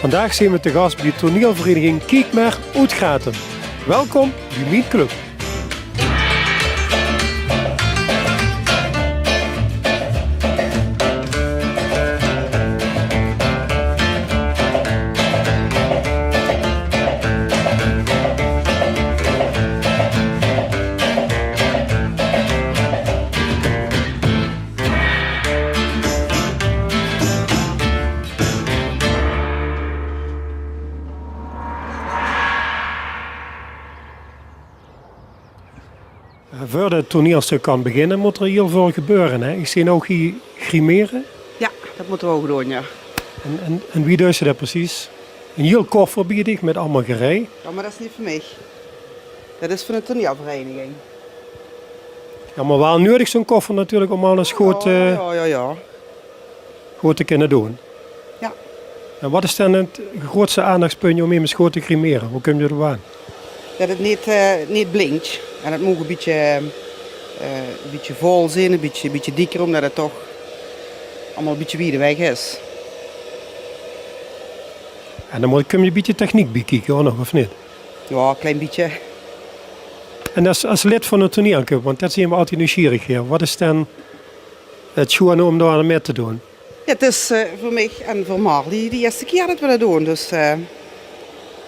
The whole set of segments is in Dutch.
Vandaag zijn we te gast bij de toneelvereniging Kiekmer Uitgaten. Welkom bij mijn club. Voor het toneelstuk kan beginnen, moet er heel veel gebeuren. Hè? Ik zie ook hier grimeren. Ja, dat moeten we ook doen, ja. En wie doet ze dat precies? Een heel koffer bied met allemaal gerei. Ja, maar dat is niet voor mij. Dat is van de toneelvereniging. Ja, maar wel nodig zo'n koffer natuurlijk om alles goed te kunnen doen. Ja. En wat is dan het grootste aandachtspunt om in schoot te grimeren? Hoe kun je er aan? Dat het niet blinkt. En het moet een beetje vol zijn, een beetje dikker, omdat het toch allemaal een beetje wiedeweg is. En dan kun je een beetje techniek bekijken, hoor, nog, of niet? Ja, een klein beetje. En als lid van een toneelclub, want dat zijn we altijd nieuwsgierig hier. Wat is dan het schoon om daar aan mee te doen? Ja, het is voor mij en voor Marlie de eerste keer dat we dat doen. Dus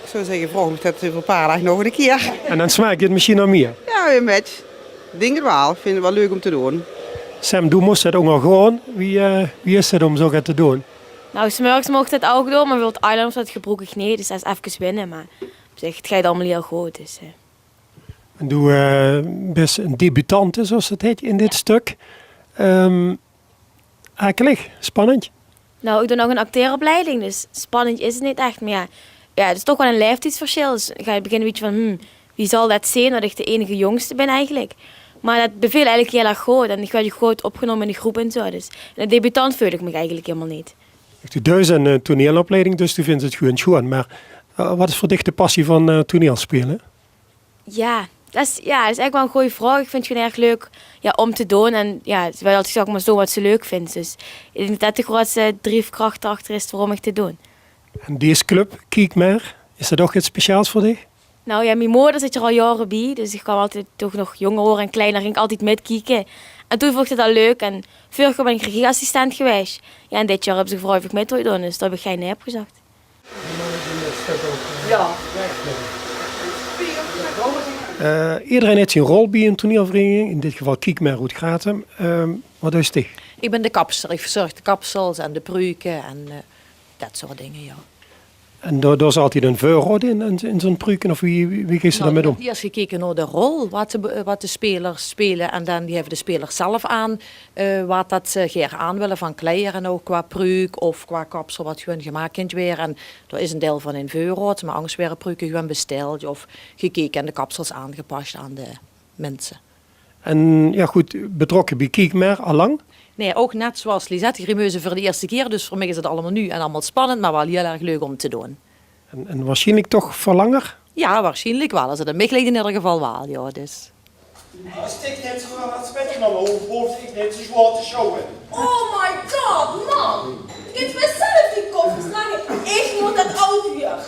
ik zou zeggen, vraag me dat over een paar dagen nog een keer. En dan smaak je het misschien nog meer? Ja, een beetje. Ik denk het wel. Ik vind het wel leuk om te doen. Sam, doe moest dat ook nog gewoon. Wie is het om zo te doen? Nou, 's morgens mocht het ook doen, maar wilt Island dat gebroken nee, dus dat is even winnen. Maar op zich, het gaat allemaal heel goed. Dus, En doe best een debutante, zoals het heet, in dit stuk. Akelig, spannend. Nou, ik doe nog een acteeropleiding, dus spannend is het niet echt. Maar ja, het is toch wel een leeftijdsverschil. Dus ga je beginnen een beetje van, wie zal dat zijn? Dat ik de enige jongste ben eigenlijk. Maar dat beviel eigenlijk heel erg goed. En ik werd goed opgenomen in de groep en zo. Dus en een debutant voel ik me eigenlijk helemaal niet. Ik doe dus een toneelopleiding, dus tu vindt het goed schoon. Maar wat is voor dich de passie van toneelspelen? Ja, dat is eigenlijk wel een goede vraag. Ik vind het gewoon erg leuk om te doen. En ja, het is wel altijd zeg maar zo wat ze leuk vindt. Dus ik denk dat de grootste drijfkracht achter is waarom ik te doen. En deze club, Kiekmer, is dat ook iets speciaals voor dich? Nou ja, mijn moeder zit er al jaren bij. Dus ik kwam altijd toch nog jonger worden en kleiner. Ging ik altijd meekijken. En toen vond ik het al leuk. En vorig jaar ben ik regieassistent geweest. Ja, en dit jaar hebben ze gevraagd of ik mee wil doen. Dus daar heb ik geen nee op gezegd. Ja. Iedereen heeft zijn rol bij een toneelvereniging. In dit geval Kiekmer Uitgaten. Wat is dit? Ik ben de kapster. Ik verzorg de kapsels en de pruiken en dat soort dingen, ja. En daar is altijd een voorrol in zo'n pruiken, of wie gaat ze daarmee om? Eerst gekeken naar de rol, wat de spelers spelen. En dan die hebben de spelers zelf aan, wat dat ze graag aan willen van kleren, ook qua pruik of qua kapsel, wat gewoon gemaakt kunt weer. En er is een deel van in voorraad, maar anders werden pruiken gewoon besteld of gekeken en de kapsels aangepast aan de mensen. En ja goed, betrokken bij Kiekmer al lang? Nee, ook net zoals Lisette Grimeuze voor de eerste keer. Dus voor mij is het allemaal nieuw en allemaal spannend, maar wel heel erg leuk om te doen. En waarschijnlijk toch verlanger? Ja, waarschijnlijk wel. Als het een ligt in ieder geval wel, ja. Dus. Als ik net zo aan het spetje naar mijn hoofd, ik net zo zwaar te showen. Oh my god, man! Geef mezelf die koffers lang. Ik moet dat ook weer.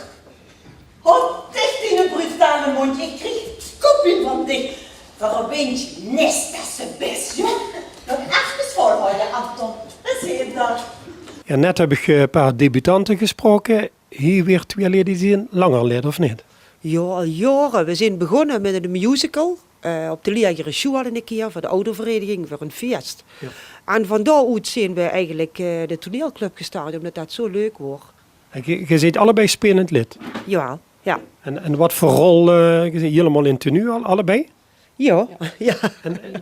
Houd dicht in de bruut aan de mond. Ik krijg het kopje van dicht. Voor een beetje nest dat ze best, joh. Nog even volhouden, Anton. Dat zie je daar. Ja, net heb ik een paar debutanten gesproken. Hier weer twee leden die zijn langer lid, of niet? Ja, al jaren. We zijn begonnen met een musical op de Liagere Schuur een keer voor de oudervereniging voor een feest. Ja. En van daaruit zijn we eigenlijk de toneelclub gestart, omdat dat zo leuk wordt. En je zit allebei spelend lid? Ja, ja. En wat voor rol, je zit helemaal in tenue, allebei? Ja. Ja.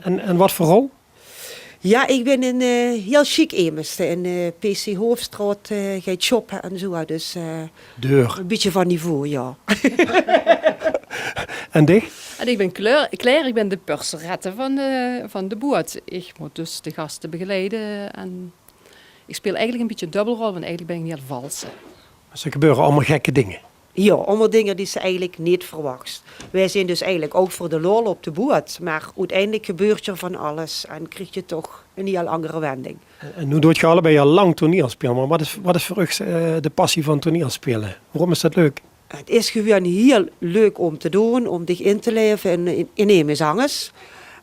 En wat voor rol? Ja, ik ben een heel chic immers. In PC Hoofdstraat gaat shoppen en zo. Dus Deur. een beetje van niveau, ja. En dich? En ik ben Claire, ik ben de purserette van de boot. Ik moet dus de gasten begeleiden. En ik speel eigenlijk een beetje een dubbelrol, want eigenlijk ben ik niet aan het valsen. Dus er gebeuren allemaal gekke dingen. Ja, allemaal dingen die ze eigenlijk niet verwacht. Wij zijn dus eigenlijk ook voor de lol op de boot. Maar uiteindelijk gebeurt er van alles en krijg je toch een heel andere wending. En nu doet je allebei al lang toneelspelen, maar wat is voor u de passie van toneelspelen? Waarom is dat leuk? Het is gewoon heel leuk om te doen, om zich in te leven in een zangers.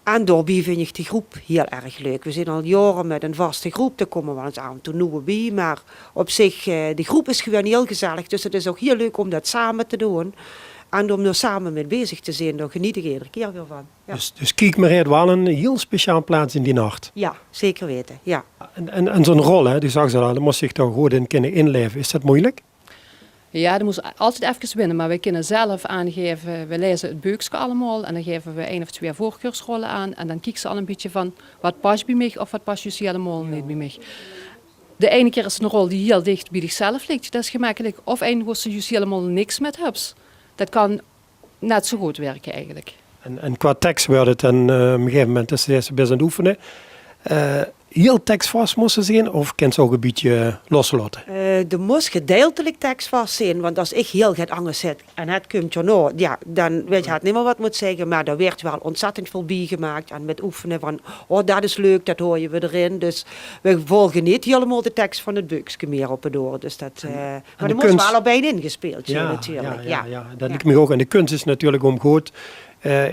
En daarbij vind ik die groep heel erg leuk. We zijn al jaren met een vaste groep, daar komen wel eens aan toe nieuwe bij. Maar op zich, die groep is gewoon heel gezellig. Dus het is ook heel leuk om dat samen te doen. En om er samen mee bezig te zijn, daar geniet ik iedere keer weer van. Ja, Dus Kiek maar heeft wel een heel speciaal plaats in die nacht. ja zeker weten. Ja. En zo'n rol, hè, die zag ze al, daar moest zich toch goed in kunnen inleven. Is dat moeilijk? Ja, dat moest altijd even winnen, maar wij kunnen zelf aangeven, we lezen het boekje allemaal en dan geven we 1 of 2 voorkeursrollen aan en dan kijken ze al een beetje van wat past bij mij of wat past juist helemaal niet bij mij. De ene keer is het een rol die heel dicht bij zichzelf ligt, dat is gemakkelijk, of een waar ze juist helemaal niks met hebt. Dat kan net zo goed werken eigenlijk. En qua tekst werd het dan op een gegeven moment is ze best aan het oefenen. Heel tekstvast moesten zijn of kan ze ook een beetje loslaten? Er moest gedeeltelijk tekst vast zijn, want als ik heel gaat anders zit en het komt er nou, ja, dan weet je het niet meer wat moet zeggen, maar er werd wel ontzettend veel bijgemaakt en met oefenen van, oh dat is leuk, dat hoor je weer erin. Dus we volgen niet helemaal de tekst van het boekje meer op en door. Dus dat, maar er moest wel erbij ingespeeld zijn natuurlijk. Ja, dat lijkt me ook. En de kunst is natuurlijk om goed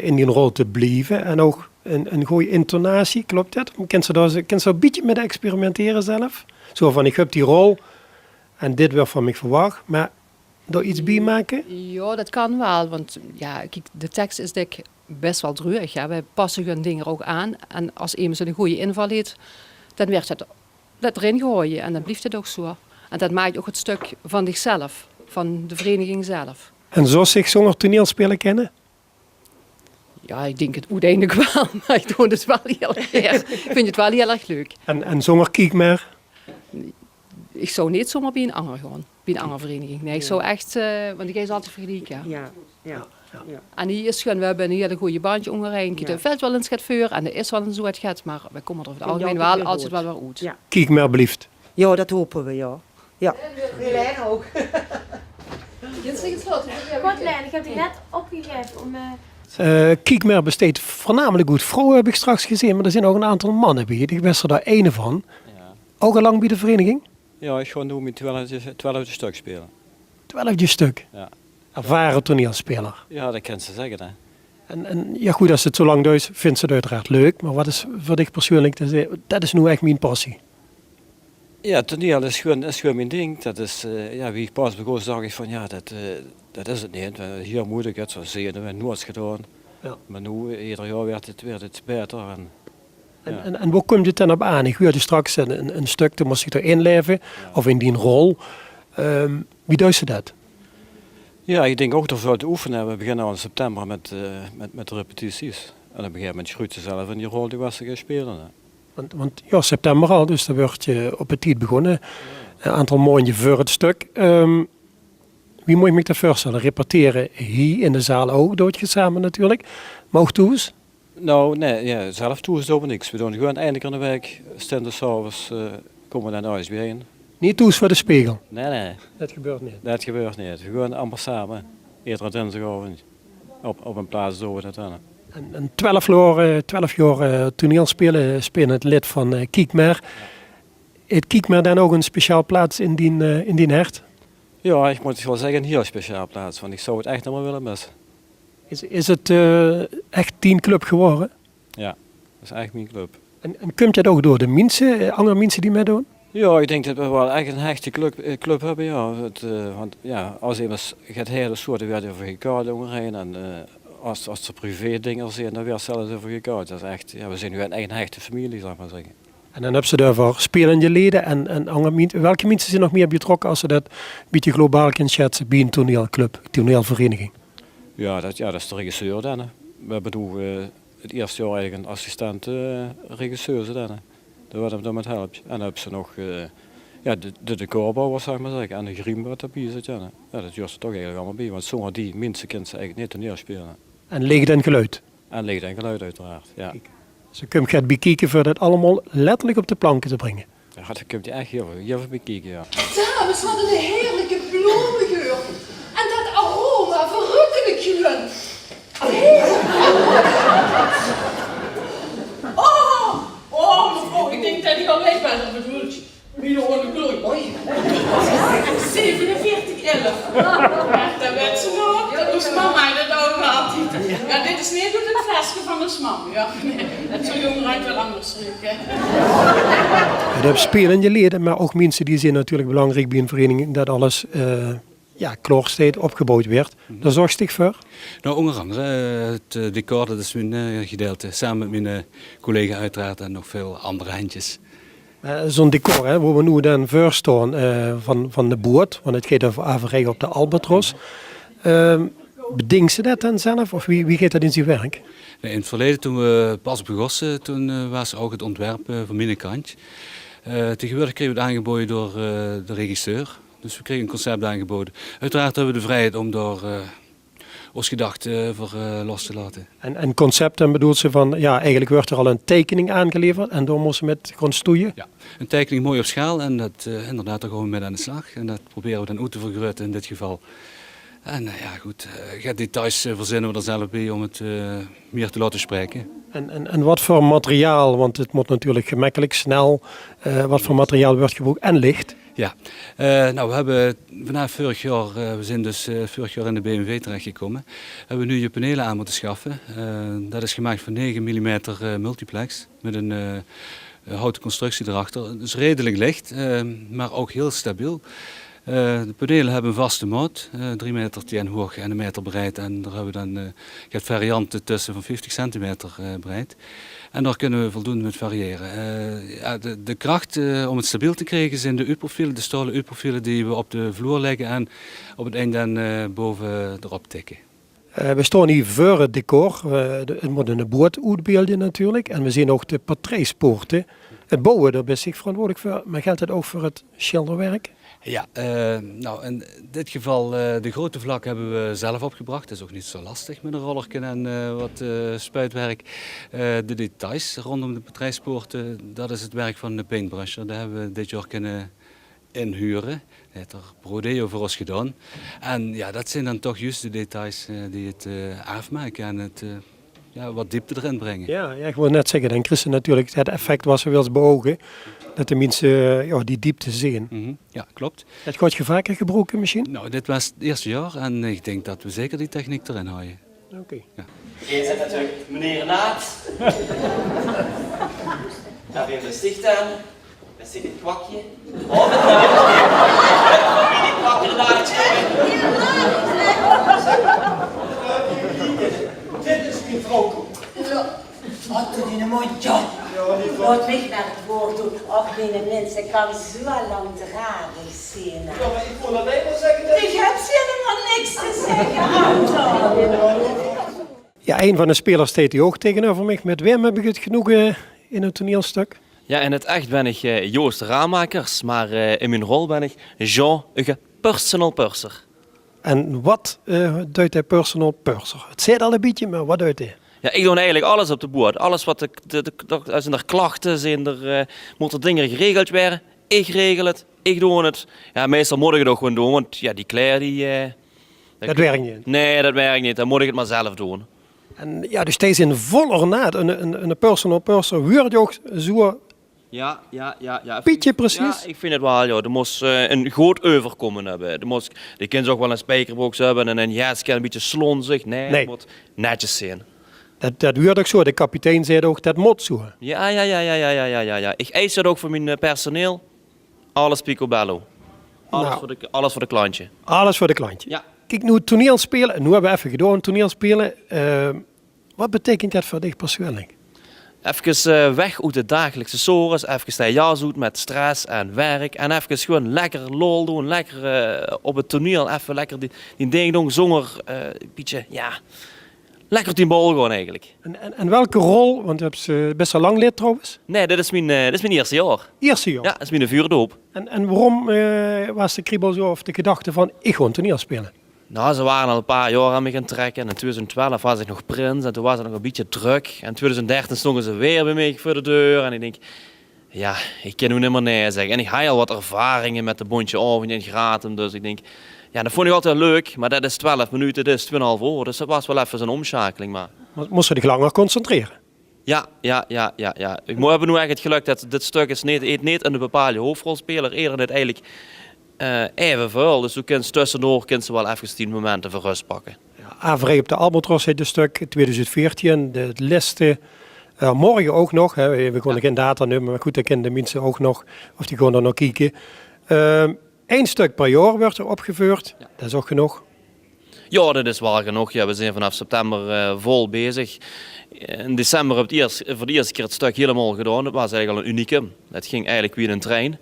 in die rol te blijven en ook een goede intonatie, klopt dat? Kan ze een beetje met experimenteren zelf? Zo van, ik heb die rol en dit werd van mij verwacht, maar door iets bij maken? Ja, dat kan wel, want ja, kijk, de tekst is best wel dreurig. Ja. Wij passen hun dingen ook aan en als iemand een goede inval heeft, dan werd dat erin gooien en dan blijft het ook zo. En dat maakt ook het stuk van zichzelf, van de vereniging zelf. En zo zich zonder toneelspelen kennen? Ja, ik denk het uiteindelijk wel, maar ik doe het wel heel erg. Ik vind het wel heel erg leuk. En zonder Kiek maar? Ik zou niet zomaar bij een anger gaan, bij een angervereniging. Nee, ik zou echt, want ik ga altijd vergelijken. Ja. En hier is gewoon, we hebben een hele goede bandje omgereden. Ja. Er valt wel een schat voor en er is wel een soort gat, maar we komen er over het algemeen wel altijd wel weer uit. Ja. Kiek maar blieft. Ja, dat hopen we, ja. Ja. Helene ook. Kotlijn, ik heb die net opgegeven om... Kiek maar besteedt voornamelijk goed. Vrouwen heb ik straks gezien, maar er zijn ook een aantal mannen bij. Ik was er daar ene van. Ja. Ook al lang bij de vereniging? Ja, ik ga nu met 12 stuk spelen. 12 stuk. Ja. Ervaren toneelspeler. Ja, dat kan ze zeggen, hè. En ja goed, als het zo lang duurt, vindt ze het uiteraard leuk. Maar wat is voor dich persoonlijk, dat is nu echt mijn passie. Ja, toneel is gewoon mijn ding. Dat is, ja, wie ik pas begon, zag ik van, ja, dat is het niet. Hier moet ik het zo zien, we hebben nooit gedaan. Ja. Maar nu, ieder jaar werd het beter. En waar komt het dan op aan? Ik hoorde straks een stuk, toen moest ik erin leven, of in die rol. Wie doet ze dat? Ja, ik denk ook dat we veel te oefenen. We beginnen al in september met de repetities. En op een gegeven moment groeit ze zelf in die rol die we gaan spelen. Hè. Want ja, september al, dus dan wordt je op het tijd begonnen. Een aantal maanden voor het stuk. Wie moet je me dat voorstellen? Repeteren hier in de zaal ook, doe je samen natuurlijk. Maar ook thuis? Nou, nee, ja, zelf toe is het over niks. We doen gewoon eindelijk aan de week, stenden s'avonds, komen we naar huis bijeen. Niet thuis voor de spiegel? Nee, Dat gebeurt niet. dat gebeurt niet. We gaan allemaal samen, eerder dinsdagavond, op een plaats doen we dat dan. En 12 jaar toneelspelen, het lid van Kiekmer. Heeft Kiekmer dan ook een speciaal plaats in die hart? Ja, ik moet wel zeggen, een heel speciaal plaats, want ik zou het echt nog maar willen missen. Is het echt 10 club geworden? Ja, dat is echt mijn club. En komt dat ook door de mensen, andere mensen die meedoen? Ja, ik denk dat we wel echt een hechte club hebben, ja. Want ja, als iemand gaat hele soorten werd over gekaart omheen en als er privé dingen zijn, dan werd zelfs over gekaart. Dat is echt, ja, we zijn nu een eigen hechte familie, zal ik maar zeggen. En dan hebben ze daarvoor spelende leden en andere mensen. Welke mensen zijn nog meer betrokken als ze dat een beetje globaal kunnen schetsen bij een toneelclub, toneelvereniging? Ja, dat is de regisseur dan. Hè. We hebben nu het eerste jaar eigenlijk een assistent regisseur dan. Hè. Daar wordt hem dan met helpt. En dan hebben ze nog ja, de decorbouwers, zeg maar zeggen, en de griem wat erbij zit. Ja, dat duurt er toch eigenlijk allemaal bij, want zonder die mensen kunnen ze eigenlijk niet toneel spelen. En licht en geluid? En licht en geluid uiteraard, ja. Ze kunnen gaat bekijken voor dat allemaal letterlijk op de planken te brengen. Ja, dat kun je echt heel veel bekijken, ja. Dames, wat een heerlijke blomengeur. En dat ik gewoon. Mevrouw, ik denk dat ik al weg ben, dat bedoelt je. Wie de hoorde gloei. Oei. 47,11. Ja, dat werd ze nog. Dat moest mama dat ook altijd. Ja, dit is meer door het flesje van de mam. Ja, nee. Zo'n jongen ruikt wel anders terug, hè. Dat spelende leden, maar ook mensen die zijn natuurlijk belangrijk bij een vereniging dat alles klaarstaat opgebouwd werd. Daar zorgde ik voor. Nou, onder andere het decor, dat is mijn gedeelte. Samen met mijn collega uiteraard en nog veel andere handjes. Zo'n decor, hè, waar we nu dan voor staan van de boot, want het gaat over averij op de Albatros. Bedenkt ze dat dan zelf of wie gaat dat in zijn werk? In het verleden, toen we pas begonnen, toen was ook het ontwerp van mijn kant. Tegenwoordig kregen we het aangeboden door de regisseur. Dus we kregen een concept aangeboden. Uiteraard hebben we de vrijheid om daar ons gedachten voor los te laten. En concept, dan bedoelt ze van, ja, eigenlijk wordt er al een tekening aangeleverd en dan moesten we met gewoon stoeien? Ja, een tekening mooi op schaal en dat, inderdaad, daar gaan we mee aan de slag. En dat proberen we dan uit te vergroten in dit geval. En ja goed, details verzinnen we er zelf bij om het meer te laten spreken. En wat voor materiaal, want het moet natuurlijk gemakkelijk, snel, wat voor materiaal wordt gebruikt en licht? Ja, nou we hebben vanaf vorig jaar, we zijn dus vorig jaar in de BMW terechtgekomen, hebben we nu je panelen aan moeten schaffen. Dat is gemaakt van 9 mm multiplex met een houten constructie erachter. Dus redelijk licht, maar ook heel stabiel. De panelen hebben een vaste maat, 3 meter 10 hoog en 1 meter breed. En daar hebben we dan varianten tussen van 50 centimeter breed. En daar kunnen we voldoende met variëren. De kracht om het stabiel te krijgen zijn de U-profielen, de stalen U-profielen die we op de vloer leggen en op het eind dan boven erop tikken. We staan hier voor het decor. Het moet een boot uitbeelden natuurlijk. En we zien ook de patrijspoorten. Het bouwen, daar ben ik verantwoordelijk voor. Maar geldt het ook voor het schilderwerk? Ja, nou in dit geval de grote vlak hebben we zelf opgebracht. Dat is ook niet zo lastig met een rollerken en wat spuitwerk. De details rondom de patrijspoorten, dat is het werk van de paintbrusher. Daar hebben we dit jaar kunnen inhuren. Hij heeft er Brodeo voor ons gedaan. En ja, dat zijn dan toch juist de details die het afmaken en het wat diepte erin brengen. Ja, ik wil net zeggen, dan Christen natuurlijk het effect was we willen beogen. Dat de mensen die diepte zien. Ja, klopt. Het wordt je vaker gebruikt misschien? Nou, dit was het eerste jaar en ik denk dat we zeker die techniek erin houden. Oké. Ja. Hier zit natuurlijk meneer Naat. Daar weer de sticht aan. Dat zit het kwakje. Oh, met die kwakker naadje. Dit is mijn vrouw. Wat doe je een mondje? Laat weg naar het woord doen. Och, binnen mensen kan zo lang dradig zijn. Ja, maar ik wil alleen maar zeggen dat... Ik heb helemaal niks te zeggen, Anton. Ja, een van de spelers staat hier ook tegenover mij. Met wem heb ik het genoegen in het toneelstuk? Ja, in het echt ben ik Joost Ramakers, maar in mijn rol ben ik Jean, een personal purser. En wat duidt hij personal purser? Het zit al een beetje, maar wat duidt hij? Ja, ik doe eigenlijk alles op de boot. Alles wat zijn er klachten, moeten dingen geregeld worden. Ik regel het, ik doe het. Ja, meestal moet ik het ook gewoon doen, want ja, die kleren die... Dat werkt niet? Nee, dat werkt niet. Dan moet ik het maar zelf doen. En ja, dus steeds in volle ornaat. Een personal purser wordt ook zo... Ja. Pietje precies? Ja, ik vind het wel, ja. Er moest een goed overkomen hebben. Die kind ook wel een spijkerbroek hebben en een jasje een beetje slonzig. Nee, het moet netjes zijn. Dat wordt ook zo. De kapitein zei ook, dat moet zo. Ja. Ik eis dat ook voor mijn personeel. Alles picobello. Alles voor de klantje. Alles voor de klantje. Ja. Kijk, nu toneelspelen, nu hebben we even gedaan, toneelspelen. Wat betekent dat voor dich persoonlijk? Even weg uit de dagelijkse sores, even dat jas uit met stress en werk. En even gewoon lekker lol doen, lekker op het toneel, even lekker die ding doen, zonder een beetje, ja... Lekker die bal gewoon eigenlijk. En welke rol, want je hebt best wel lang lid trouwens? Nee, dit is mijn eerste jaar. Eerste jaar? Ja, dat is mijn vuurdoop. En waarom was de kriebel zo of de gedachte van, ik ga een toneel spelen? Nou, ze waren al een paar jaar aan me gaan trekken. En in 2012 was ik nog prins en toen was het nog een beetje druk. En in 2013 stonden ze weer bij mij voor de deur. En ik denk, ja, ik kan nu niet meer nee zeggen. En ik had al wat ervaringen met de Bondje Alphen in Gratum. Dus ik denk, Ja, dat vond ik altijd leuk, maar dat is 12 minuten, dat is 2,5 uur. Dus dat was wel even zo'n omschakeling. Maar Moest je zich langer concentreren? ja. Ik moet hebben nu eigenlijk het geluk dat dit stuk is niet een bepaalde hoofdrolspeler. Eerder net eigenlijk even veel. Dus toen kun je tussendoor ze wel even 10 momenten voor rust pakken. Averij op de Albatros heet het stuk 2014. De liste. Morgen ook nog. Hè. We konden geen data nemen, maar goed, dan kennen de mensen ook nog. Of die gewoon er nog kijken. 1 stuk per jaar wordt er opgevoerd. Ja. Dat is ook genoeg. Ja, dat is wel genoeg. Ja, we zijn vanaf september vol bezig. In december heb ik voor de eerste keer het stuk helemaal gedaan. Dat was eigenlijk al een unieke. Dat ging eigenlijk weer in een trein.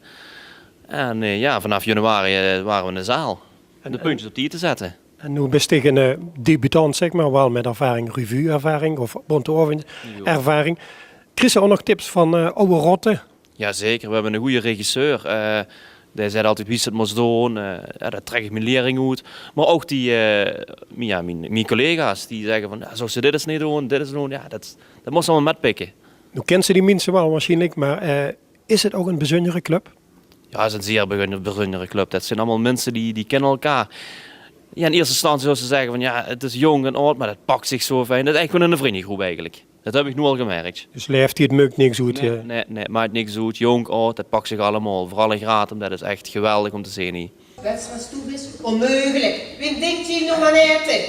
En vanaf januari waren we in de zaal. De puntjes op die te zetten. En nu ben je een debutant, zeg maar, wel met ervaring, revue-ervaring of bonte-ervaring. Krijg je ook nog tips van oude rotten? Jazeker, we hebben een goede regisseur. Die zei altijd wie het moest doen. Dat trek ik mijn lering uit. Maar ook mijn collega's die zeggen van, zou ze dit eens niet doen, dit eens doen. Ja, dat moest allemaal metpikken. Nu kent ze die mensen wel waarschijnlijk, maar is het ook een bijzondere club? Ja, het is een zeer bijzondere club. Dat zijn allemaal mensen die kennen elkaar. Ja, in eerste instantie zou ze zeggen van ja, het is jong en oud, maar dat pakt zich zo fijn. Dat is eigenlijk gewoon een vriendengroep eigenlijk. Dat heb ik nu al gemerkt. Dus leeft hij het maakt niks uit? Nee, maakt niks uit. Jong, oud, dat pakt zich allemaal. Vooral in Gratum, dat is echt geweldig om te zien hier. Best was toe is onmogelijk. Wie denkt hier nog aan eten?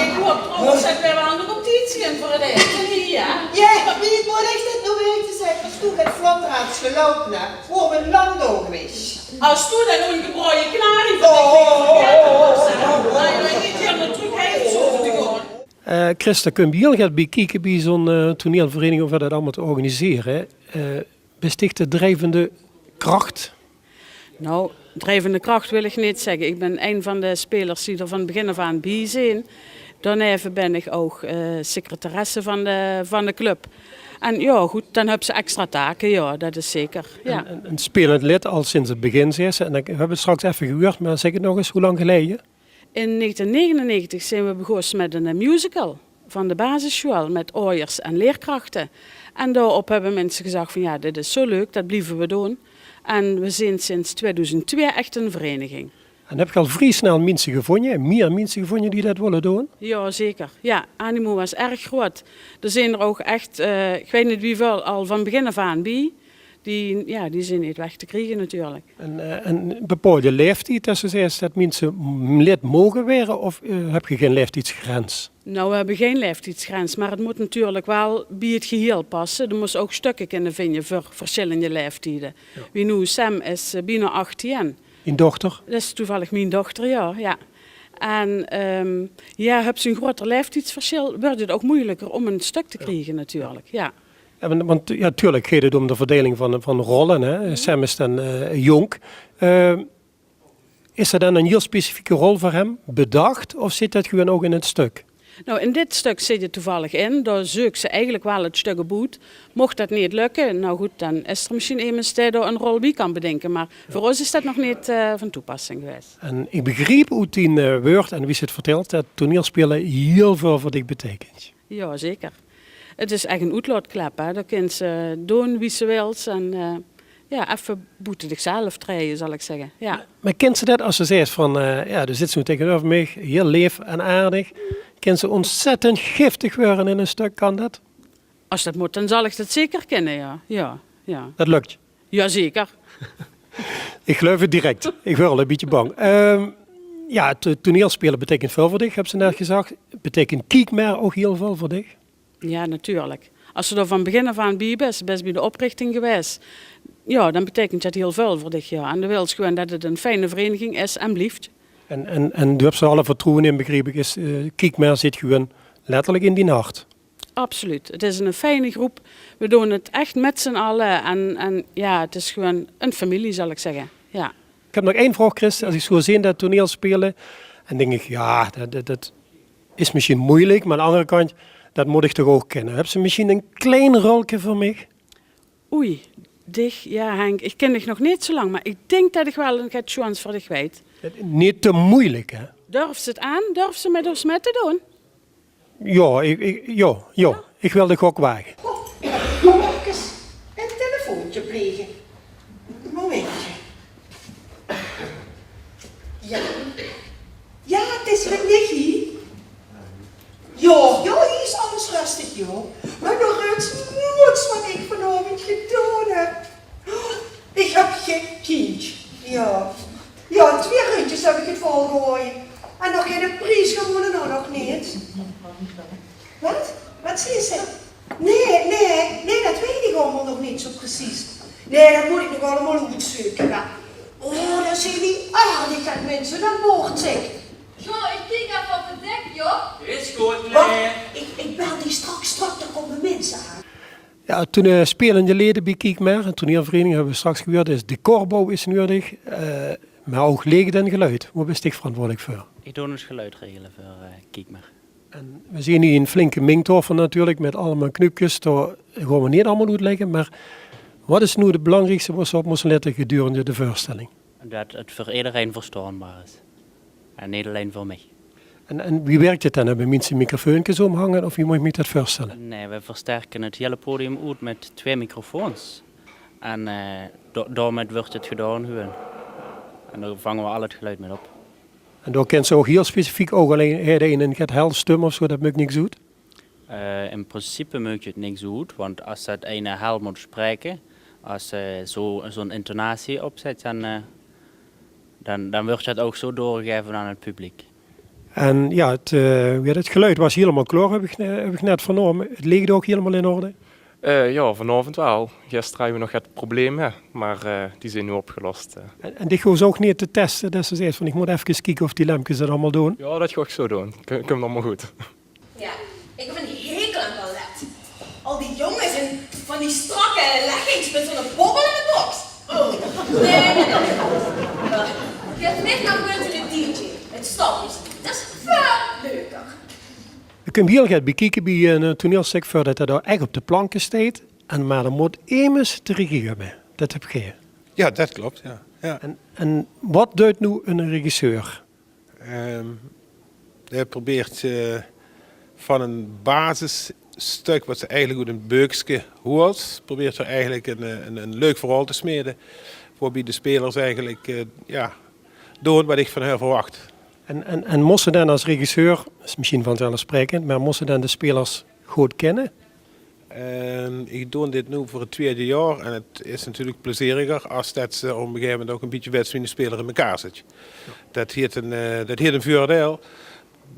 Ik hoor trouwens dat we aan de competitie voor het eten hier, ja? Ja, maar wie moet ik dit nou weten zeggen? Als toen het vlotraad gelopen hebt, voor een landau geweest. Als toen dan een gebroeien knarie van ik niet helemaal terug heeft zo te gaan. Christa, kun je heel gaat bekijken bij zo'n toneelvereniging of dat allemaal te organiseren? Besticht de drijvende kracht? Nou, drijvende kracht wil ik niet zeggen. Ik ben een van de spelers die er van begin af aan bij zijn. Daarna ben ik ook secretaresse van de club. En ja, goed, dan hebben ze extra taken, ja, dat is zeker. Ja. Een spelend lid al sinds het begin, zei ze. En dan hebben we het straks even gehoord, maar zeg het nog eens, hoe lang geleden? In 1999 zijn we begonnen met een musical van de basisschool met ooiers en leerkrachten. En daarop hebben mensen gezegd van ja, dit is zo leuk, dat blijven we doen. En we zijn sinds 2002 echt een vereniging. En heb je al vrij snel mensen gevonden, meer mensen gevonden die dat willen doen? Ja, zeker. Ja, animo was erg groot. Er zijn er ook echt, ik weet niet wie veel, al van begin af aan bij. Die zijn niet weg te krijgen natuurlijk. Een bepaalde leeftijd, als je zegt dat mensen lid mogen worden, of heb je geen leeftijdsgrens? Nou, we hebben geen leeftijdsgrens, maar het moet natuurlijk wel bij het geheel passen. Er moest ook stukken kunnen vinden voor verschillende leeftijden. Ja. Wie nu, Sam is bijna 18. Een dochter? Dat is toevallig mijn dochter, ja. En heb ze een groter leeftijdsverschil, wordt het ook moeilijker om een stuk te krijgen natuurlijk, ja. Want ja, natuurlijk gaat het om de verdeling van rollen. Hè. Sam is dan jong. Is er dan een heel specifieke rol voor hem bedacht of zit dat gewoon ook in het stuk? Nou, in dit stuk zit het toevallig in. Daar zoekt ze eigenlijk wel het stuk boet. Mocht dat niet lukken, nou goed, dan is er misschien een rol wie kan bedenken. Maar voor ons is dat nog niet van toepassing geweest. En ik begreep hoe het in Word en wie ze het vertelt, dat toneelspelen heel veel voor dich betekent. Ja, zeker. Het is echt een uitlaatklep. Daar kunnen ze doen wie ze wil. En even boeten zichzelf draaien, zal ik zeggen. Ja. Maar kent ze dat als ze zegt van, er zit zo tegenover mij, heel lief en aardig. Kent ze ontzettend giftig worden in een stuk, kan dat? Als dat moet, dan zal ik dat zeker kennen, ja. Dat lukt? Jazeker. Ik geloof het direct. Ik word al een beetje bang. Toneelspelen betekent veel voor dich, heb ze net gezegd. Betekent kiekmer ook heel veel voor dich? Ja, natuurlijk. Als je er van begin af aan bij bent bij de oprichting geweest, ja, dan betekent dat heel veel voor dich, ja. En dan wil je gewoon dat het een fijne vereniging is en blijft. En je hebt ze alle vertrouwen in, begreep ik, is Kiekmer zit gewoon letterlijk in die hart. Absoluut. Het is een fijne groep. We doen het echt met z'n allen. En ja, het is gewoon een familie, zal ik zeggen. Ja. Ik heb nog één vraag, Chris. Als ik zo zie dat toneel spelen, dan denk ik, ja, dat is misschien moeilijk. Maar aan de andere kant, dat moet ik toch ook kennen. Heb ze misschien een klein rolje voor mij? Oei, ja Henk, ik ken dich nog niet zo lang. Maar ik denk dat ik wel een chance voor dich weet. Niet te moeilijk, hè? Durf ze het aan? Durf ze met ons met te doen? Ja, ik wil de gok wagen. Kom even een telefoontje plegen. Momentje. Ja. Ja, het is met Nicky. Ja, hier is alles rustig, joh. Maar nog eens niets wat ik vanavond gedaan heb. Ik heb gekiend. Ja. Ja, 2 rondjes heb ik het volgooien. En nog geen prijs gewonnen, nou nog niet. Wat? Wat zie je? Nee, dat weet ik allemaal nog niet zo precies. Nee, dat moet ik nog allemaal uitzoeken. Ja. Oh, dat zijn die aardig dat mensen aan boord zijn. Jo, ik kijk even op het dek, joh. Is goed, Wacht, nee. ik bel die straks, daar komen mensen aan. Ja, toen spelende leden bij Kiekmer, een toneelvereniging, hebben we straks gehoord, is de korbouw is nodig, maar ook licht en geluid. Waar ben ik verantwoordelijk voor? Ik doe het geluid regelen voor Kiekmer. En we zien hier een flinke mengtafel natuurlijk, met allemaal knupjes. Daar gaan we niet allemaal uitleggen, maar wat is nu het belangrijkste wat ze op moeten letten gedurende de voorstelling? Dat het voor iedereen verstaanbaar is. En niet alleen voor mij. En wie werkt het dan? Hebben mensen microfoontjes omhangen of wie moet je me dat voorstellen? Nee, we versterken het hele podium uit met 2 microfoons. En daarmee wordt het gedaan gewoon. En daar vangen we al het geluid mee op. En daar kent ze ook heel specifiek ook alleen de een gaat hel stum of zo, dat moet niks uit? In principe moet je het niks uit, want als dat ene hel moet spreken, als zo'n intonatie opzet, dan wordt het ook zo doorgegeven aan het publiek. En ja, het geluid was helemaal klaar, heb ik net vernomen. Het leek ook helemaal in orde? Ja, vanavond wel. Gisteren hebben we nog het probleem, maar die zijn nu opgelost. En dit gaan ze ook niet te testen, dat ze zegt van ik moet even kijken of die lampjes dat allemaal doen? Ja, dat ga ik zo doen. Komt allemaal goed. Ja, ik heb een hekel aan ballet. Al die jongens in van die strakke leggings met zo'n bobbel in de box. Oh. Nee. Je hebt net naar buiten de DJ. Het stapjes. Dat is veel leuker. Je kunt heel goed bekijken bij een toneelstuk voordat hij daar echt op de planken staat. En maar er moet immers de regie hebben. Dat heb je. Ja, dat klopt. Ja. En wat doet nu een regisseur? Hij probeert van een basisstuk wat ze eigenlijk uit een beukske hoort, probeert er eigenlijk een leuk verhaal te smeden. Waarbij de spelers eigenlijk doen wat ik van hen verwacht. En moesten dan als regisseur, dat is misschien vanzelfsprekend, maar moesten dan de spelers goed kennen? Ik doe dit nu voor het 2e jaar en het is natuurlijk plezieriger als dat ze op een gegeven moment ook een beetje wedstrijd speler in elkaar zit. Ja. Dat heeft een voordeel.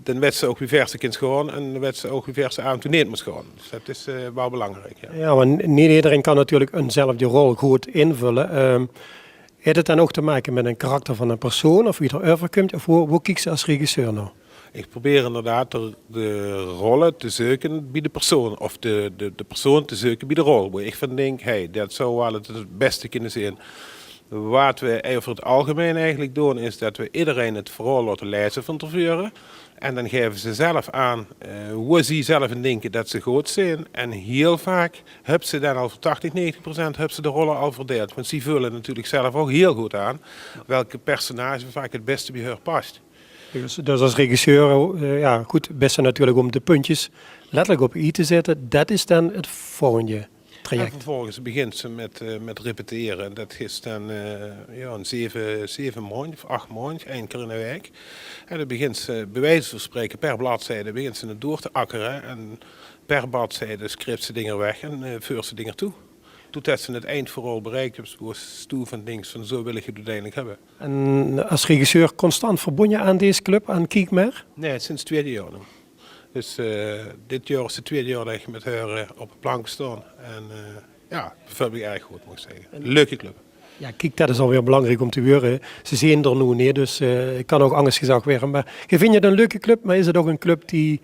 Dan werd ze ook weer verse kind gewoon en dan werd ze ook weer verse aan toen niet moest gaan. Dus dat is wel belangrijk. Ja, maar niet iedereen kan natuurlijk eenzelfde rol goed invullen. Heeft het dan ook te maken met een karakter van een persoon of wie er overkomt? Of hoe kijk je als regisseur nou? Ik probeer inderdaad de rollen te zoeken bij de persoon. Of de persoon te zoeken bij de rol. Waar ik van denk, dat zou wel het beste kunnen zijn. Wat we over het algemeen eigenlijk doen is dat we iedereen het verhaal laten lezen van tevoren. En dan geven ze zelf aan hoe ze zelf in denken dat ze goed zijn. En heel vaak hebben ze dan al voor 80-90% hebben ze de rollen al verdeeld. Want ze vullen natuurlijk zelf ook heel goed aan welke personage vaak het beste bij haar past. Dus als regisseur, goed, het beste natuurlijk om de puntjes letterlijk op i te zetten. Dat is dan het volgende traject. En vervolgens begint ze met repeteren. Dat is dan een 7 maanden of 8 maanden, 1 keer in de week. En dan begint ze, bij wijze van spreken, per bladzijde begint ze het door te akkeren. En per bladzijde schrijft ze dingen weg en voert ze dingen toe. Toen ze het eindverhaal bereikt, hebben ze stoel van dingen van zo wil ik het uiteindelijk hebben. En als regisseur constant verbonden aan deze club, aan Kiekmer? Nee, sinds het 2e jaar nu. Dus dit jaar is het 2e jaar dat ik met haar op de plank staan. En dat vind ik erg goed, moet ik zeggen. Een leuke club. Ja, kijk, dat is alweer belangrijk om te horen. Ze zien er nu niet, dus ik kan ook anders gezegd werden. Maar je vindt het een leuke club, maar is het ook een club die,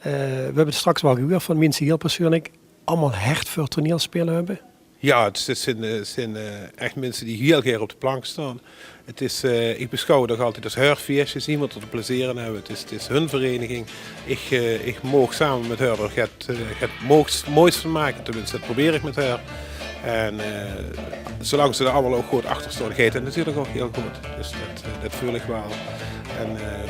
we hebben het straks wel gehoord van mensen heel persoonlijk, allemaal hecht voor toneelspelen hebben? Ja, het zijn echt mensen die heel graag op de plank staan. Het is, ik beschouw het ook altijd als haar feestjes, iemand er te plezier in hebben. Het is hun vereniging. Ik mag samen met haar er het mooiste van maken, tenminste dat probeer ik met haar. En zolang ze er allemaal ook goed achter staan, gaat het natuurlijk ook heel goed. Dus dat voel ik wel.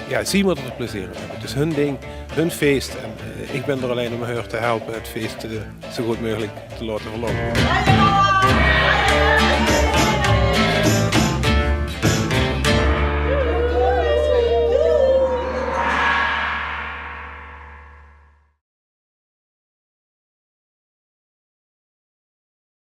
En zie maar dat er plezier in hebben. Het is hun ding, hun feest. En ik ben er alleen om haar te helpen het feest zo goed mogelijk te laten verlopen.